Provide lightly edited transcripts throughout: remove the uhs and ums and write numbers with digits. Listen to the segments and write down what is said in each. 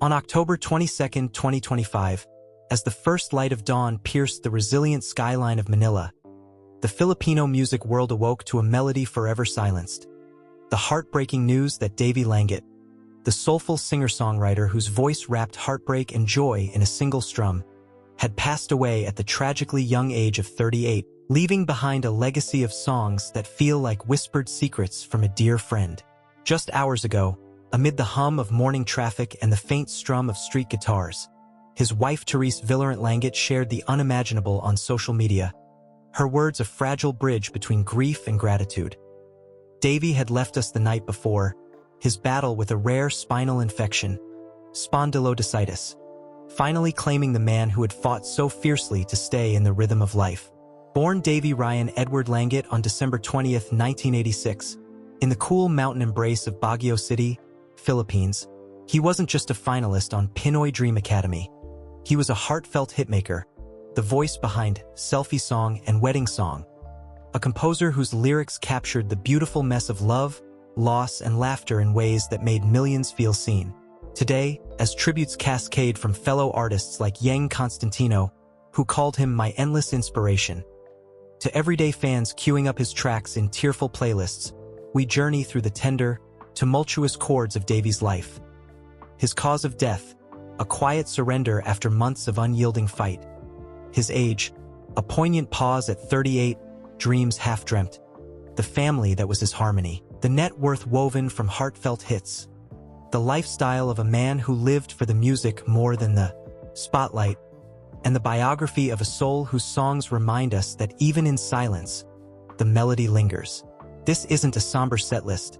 On October 22, 2025, as the first light of dawn pierced the resilient skyline of Manila, the Filipino music world awoke to a melody forever silenced. The heartbreaking news that Davey Langit, the soulful singer-songwriter whose voice wrapped heartbreak and joy in a single strum, had passed away at the tragically young age of 38, leaving behind a legacy of songs that feel like whispered secrets from a dear friend. Just hours ago, amid the hum of morning traffic and the faint strum of street guitars, his wife Therese Villarante shared the unimaginable on social media, her words a fragile bridge between grief and gratitude. Davey had left us the night before, his battle with a rare spinal infection, spondylodiscitis, finally claiming the man who had fought so fiercely to stay in the rhythm of life. Born Davey Ryan Edward Langit on December 20, 1986, in the cool mountain embrace of Baguio City, Philippines, he wasn't just a finalist on Pinoy Dream Academy. He was a heartfelt hitmaker, the voice behind Selfie Song and Wedding Song, a composer whose lyrics captured the beautiful mess of love, loss, and laughter in ways that made millions feel seen. Today, as tributes cascade from fellow artists like Yang Constantino, who called him my endless inspiration, to everyday fans queuing up his tracks in tearful playlists, we journey through the tender, tumultuous chords of Davey's life. His cause of death, a quiet surrender after months of unyielding fight. His age, a poignant pause at 38, dreams half-dreamt. The family that was his harmony. The net worth woven from heartfelt hits. The lifestyle of a man who lived for the music more than the spotlight. And the biography of a soul whose songs remind us that even in silence, the melody lingers. This isn't a somber setlist.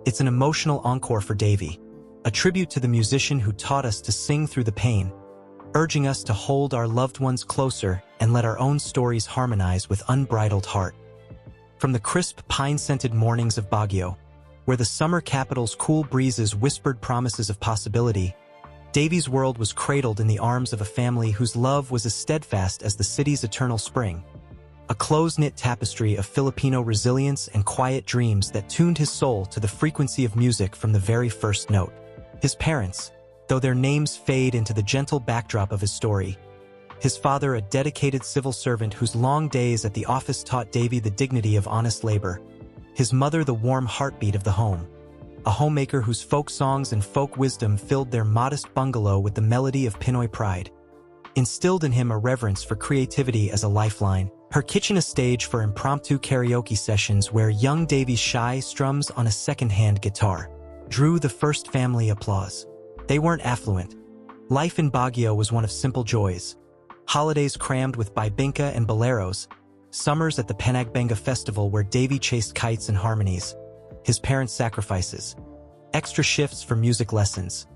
It's an emotional encore for Davey, a tribute to the musician who taught us to sing through the pain, urging us to hold our loved ones closer and let our own stories harmonize with unbridled heart. From the crisp, pine-scented mornings of Baguio, where the summer capital's cool breezes whispered promises of possibility, Davey's world was cradled in the arms of a family whose love was as steadfast as the city's eternal spring. A close-knit tapestry of Filipino resilience and quiet dreams that tuned his soul to the frequency of music from the very first note. His parents, though their names fade into the gentle backdrop of his story, his father a dedicated civil servant whose long days at the office taught Davey the dignity of honest labor, his mother the warm heartbeat of the home, a homemaker whose folk songs and folk wisdom filled their modest bungalow with the melody of Pinoy pride, instilled in him a reverence for creativity as a lifeline, her kitchen a stage for impromptu karaoke sessions where young Davey's shy strums on a second-hand guitar drew the first family applause. They weren't affluent. Life in Baguio was one of simple joys. Holidays crammed with bibingka and boleros, summers at the Panagbenga festival where Davey chased kites and harmonies, his parents' sacrifices, extra shifts for music lessons,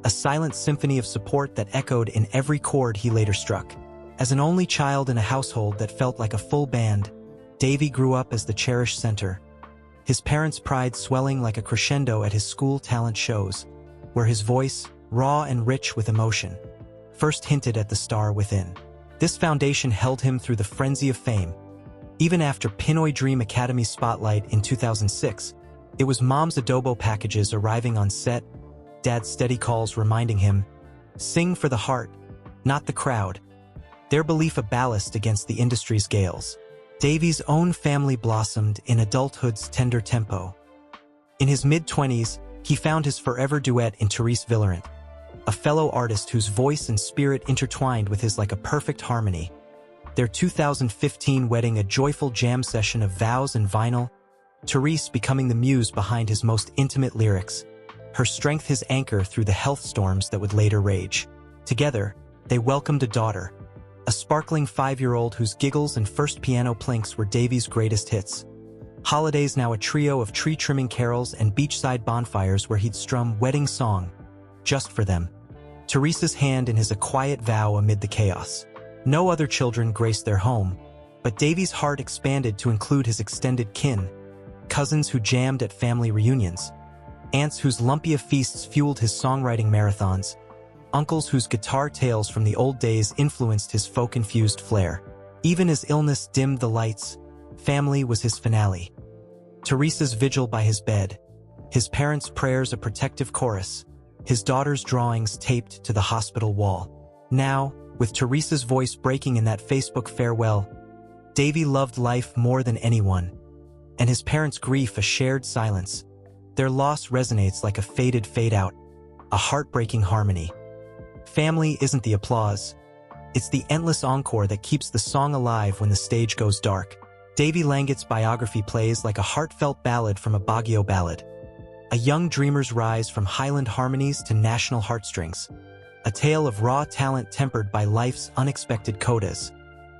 a silent symphony of support that echoed in every chord he later struck. As an only child in a household that felt like a full band, Davey grew up as the cherished center, his parents' pride swelling like a crescendo at his school talent shows, where his voice, raw and rich with emotion, first hinted at the star within. This foundation held him through the frenzy of fame. Even after Pinoy Dream Academy spotlight in 2006, it was mom's adobo packages arriving on set, dad's steady calls reminding him, sing for the heart, not the crowd, their belief a ballast against the industry's gales. Davey's own family blossomed in adulthood's tender tempo. In his mid-20s, he found his forever duet in Therese Villarante, a fellow artist whose voice and spirit intertwined with his like a perfect harmony. Their 2015 wedding a joyful jam session of vows and vinyl, Therese becoming the muse behind his most intimate lyrics, her strength his anchor through the health storms that would later rage. Together, they welcomed a daughter, a sparkling 5-year-old whose giggles and first piano plinks were Davey's greatest hits. Holidays now a trio of tree-trimming carols and beachside bonfires where he'd strum Wedding Song, just for them. Therese's hand in his A Quiet Vow amid the chaos. No other children graced their home, but Davey's heart expanded to include his extended kin, cousins who jammed at family reunions, aunts whose lumpia feasts fueled his songwriting marathons, uncles whose guitar tales from the old days influenced his folk-infused flair. Even as illness dimmed the lights, family was his finale. Therese's vigil by his bed, his parents' prayers a protective chorus, his daughter's drawings taped to the hospital wall. Now, with Therese's voice breaking in that Facebook farewell, Davey loved life more than anyone, and his parents' grief a shared silence. Their loss resonates like a faded fade-out, a heartbreaking harmony. Family isn't the applause. It's the endless encore that keeps the song alive when the stage goes dark. Davey Langit's Biography plays like a heartfelt ballad from a Baguio ballad. A young dreamer's rise from Highland harmonies to national heartstrings. A tale of raw talent tempered by life's unexpected codas.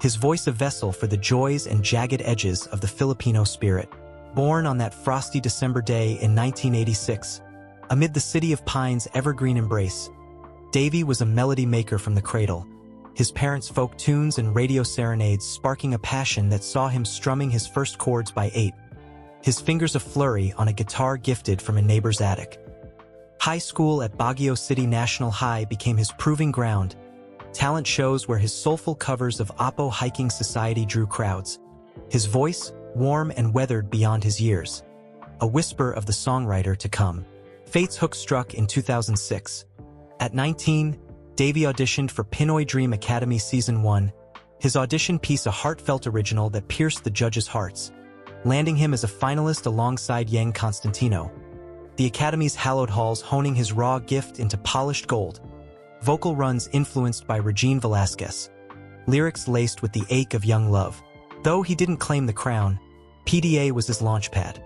His voice a vessel for the joys and jagged edges of the Filipino spirit. Born on that frosty December day in 1986, amid the city of Pines' evergreen embrace, Davey was a melody maker from the cradle, his parents' folk tunes and radio serenades sparking a passion that saw him strumming his first chords by 8, his fingers a flurry on a guitar gifted from a neighbor's attic. High school at Baguio City National High became his proving ground, talent shows where his soulful covers of Apo Hiking Society drew crowds, his voice warm and weathered beyond his years, a whisper of the songwriter to come. Fate's hook struck in 2006. At 19, Davey auditioned for Pinoy Dream Academy Season 1, his audition piece a heartfelt original that pierced the judges' hearts, landing him as a finalist alongside Yang Constantino. The Academy's hallowed halls honing his raw gift into polished gold, vocal runs influenced by Regine Velasquez, lyrics laced with the ache of young love. Though he didn't claim the crown, PDA was his launchpad.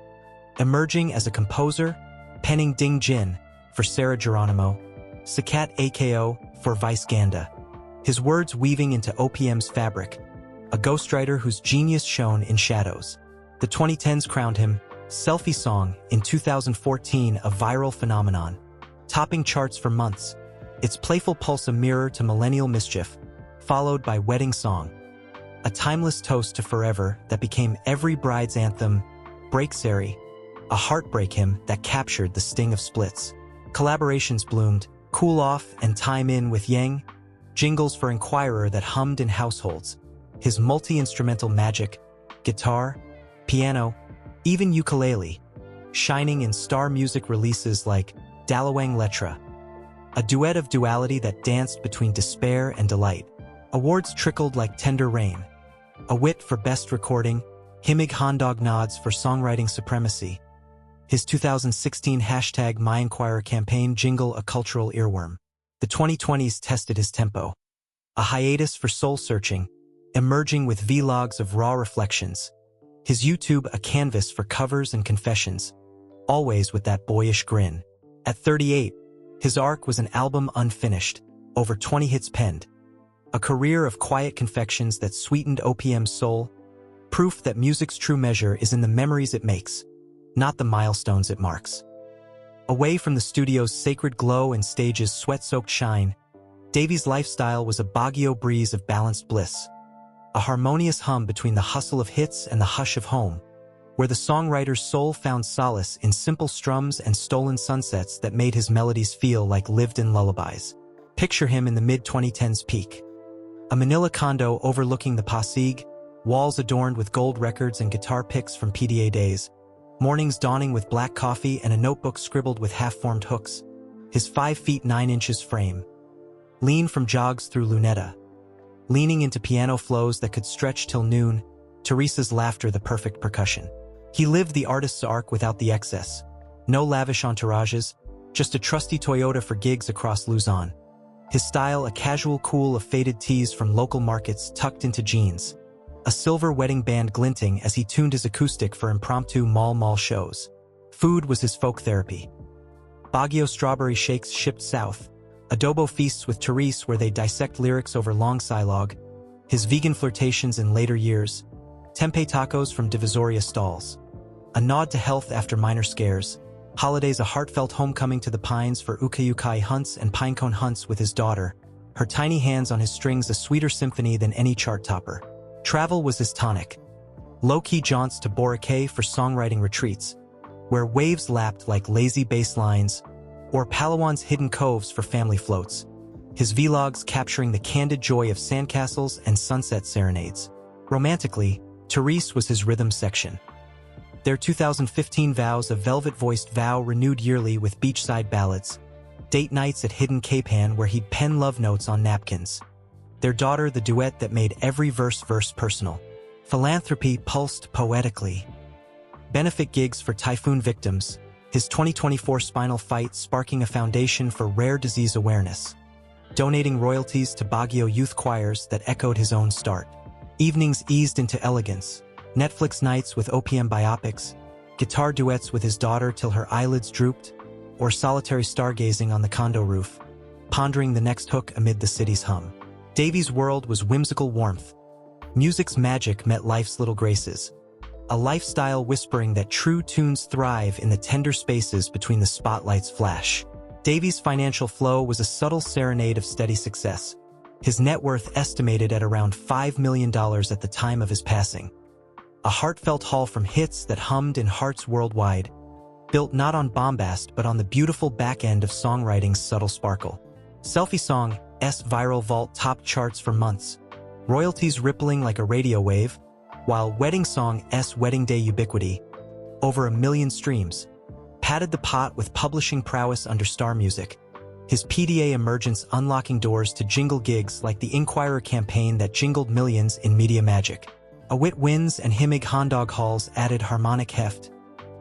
Emerging as a composer, penning Ding Jin for Sarah Geronimo, Sakat AKO for Vice Ganda, his words weaving into OPM's fabric, a ghostwriter whose genius shone in shadows. The 2010s crowned him Selfie Song in 2014, a viral phenomenon, topping charts for months, its playful pulse a mirror to millennial mischief, followed by Wedding Song, a timeless toast to forever that became every bride's anthem. Break Sari, a heartbreak hymn that captured the sting of splits. Collaborations bloomed, Cool Off and Time In with Yang, jingles for Inquirer that hummed in households, his multi-instrumental magic, guitar, piano, even ukulele, shining in star music releases like Dalawang Letra, a duet of duality that danced between despair and delight. Awards trickled like tender rain, a wit for best recording, Himig Handog nods for songwriting supremacy. His 2016 #MyInquirer campaign jingle a cultural earworm. The 2020s tested his tempo. A hiatus for soul-searching, emerging with vlogs of raw reflections. His YouTube a canvas for covers and confessions, always with that boyish grin. At 38, his arc was an album unfinished, over 20 hits penned. A career of quiet confections that sweetened OPM's soul, proof that music's true measure is in the memories it makes, not the milestones it marks. Away from the studio's sacred glow and stage's sweat-soaked shine, Davey's lifestyle was a Baguio breeze of balanced bliss, a harmonious hum between the hustle of hits and the hush of home, where the songwriter's soul found solace in simple strums and stolen sunsets that made his melodies feel like lived-in lullabies. Picture him in the mid-2010s peak. A Manila condo overlooking the Pasig, walls adorned with gold records and guitar picks from PDA days, mornings dawning with black coffee and a notebook scribbled with half-formed hooks, his 5 feet 9 inches frame. Lean from jogs through Luneta, leaning into piano flows that could stretch till noon, Therese's laughter the perfect percussion. He lived the artist's arc without the excess. No lavish entourages, just a trusty Toyota for gigs across Luzon. His style a casual cool of faded tees from local markets tucked into jeans. A silver wedding band glinting as he tuned his acoustic for impromptu mall shows. Food was his folk therapy. Baguio strawberry shakes shipped south. Adobo feasts with Therese where they dissect lyrics over long silogue. His vegan flirtations in later years. Tempeh tacos from Divisoria stalls. A nod to health after minor scares. Holidays a heartfelt homecoming to the Pines for ukay-ukay hunts and pinecone hunts with his daughter. Her tiny hands on his strings a sweeter symphony than any chart topper. Travel was his tonic. Low-key jaunts to Boracay for songwriting retreats, where waves lapped like lazy bass lines, or Palawan's hidden coves for family floats. His vlogs capturing the candid joy of sandcastles and sunset serenades. Romantically, Therese was his rhythm section. Their 2015 vows a velvet-voiced vow renewed yearly with beachside ballads, date nights at hidden Capehan where he'd pen love notes on napkins. Their daughter, the duet that made every verse personal. Philanthropy pulsed poetically. Benefit gigs for typhoon victims, his 2024 spinal fight sparking a foundation for rare disease awareness. Donating royalties to Baguio youth choirs that echoed his own start. Evenings eased into elegance, Netflix nights with OPM biopics, guitar duets with his daughter till her eyelids drooped, or solitary stargazing on the condo roof, pondering the next hook amid the city's hum. Davey's world was whimsical warmth. Music's magic met life's little graces. A lifestyle whispering that true tunes thrive in the tender spaces between the spotlight's flash. Davey's financial flow was a subtle serenade of steady success. His net worth estimated at around $5 million at the time of his passing. A heartfelt haul from hits that hummed in hearts worldwide, built not on bombast but on the beautiful back end of songwriting's subtle sparkle. Selfie Song's viral vault topped charts for months, royalties rippling like a radio wave, while Wedding Song's wedding day ubiquity, over 1 million streams, padded the pot with publishing prowess under Star Music. His PDA emergence unlocking doors to jingle gigs like the Inquirer campaign that jingled millions in media magic. Awit Wins and Himig Hondog Halls added harmonic heft.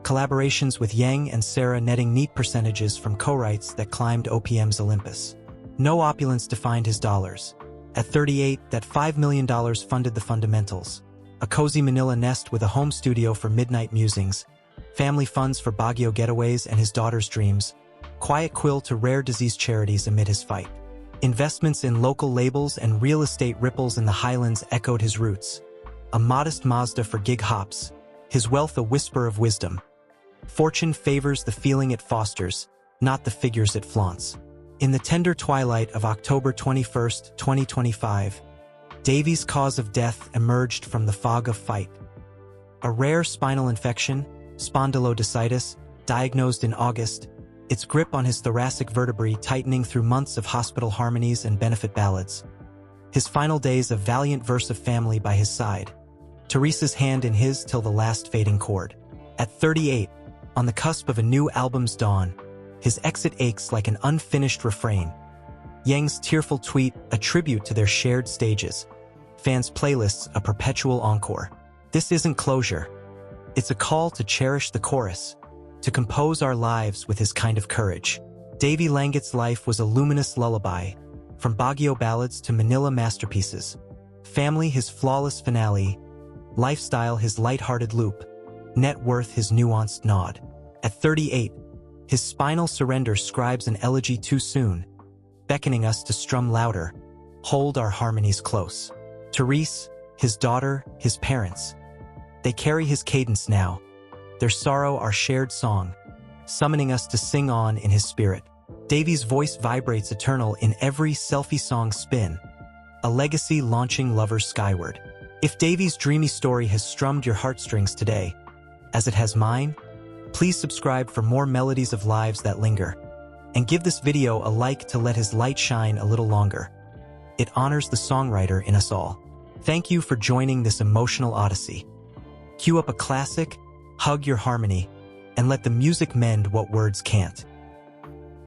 Collaborations with Yang and Sarah netting neat percentages from co-writes that climbed OPM's Olympus. No opulence defined his dollars. At 38, that $5 million funded the fundamentals. A cozy Manila nest with a home studio for midnight musings, family funds for Baguio getaways and his daughter's dreams, quiet quill to rare disease charities amid his fight. Investments in local labels and real estate ripples in the highlands echoed his roots. A modest Mazda for gig hops, his wealth a whisper of wisdom. Fortune favors the feeling it fosters, not the figures it flaunts. In the tender twilight of October 21, 2025, Davey's cause of death emerged from the fog of fight. A rare spinal infection, spondylodiscitis, diagnosed in August, its grip on his thoracic vertebrae tightening through months of hospital harmonies and benefit ballads. His final days a valiant verse of family by his side. Therese's hand in his till the last fading chord. At 38, on the cusp of a new album's dawn, his exit aches like an unfinished refrain. Yang's tearful tweet a tribute to their shared stages. Fans' playlists a perpetual encore. This isn't closure. It's a call to cherish the chorus, to compose our lives with his kind of courage. Davey Langit's life was a luminous lullaby, from Baguio ballads to Manila masterpieces. Family his flawless finale, lifestyle his light-hearted loop, net worth his nuanced nod. At 38, his spinal surrender scribes an elegy too soon, beckoning us to strum louder, hold our harmonies close. Therese, his daughter, his parents, they carry his cadence now, their sorrow our shared song, summoning us to sing on in his spirit. Davey's voice vibrates eternal in every selfie song spin, a legacy launching lovers skyward. If Davey's dreamy story has strummed your heartstrings today, as it has mine, please subscribe for more melodies of lives that linger, and give this video a like to let his light shine a little longer. It honors the songwriter in us all. Thank you for joining this emotional odyssey. Cue up a classic, hug your harmony, and let the music mend what words can't.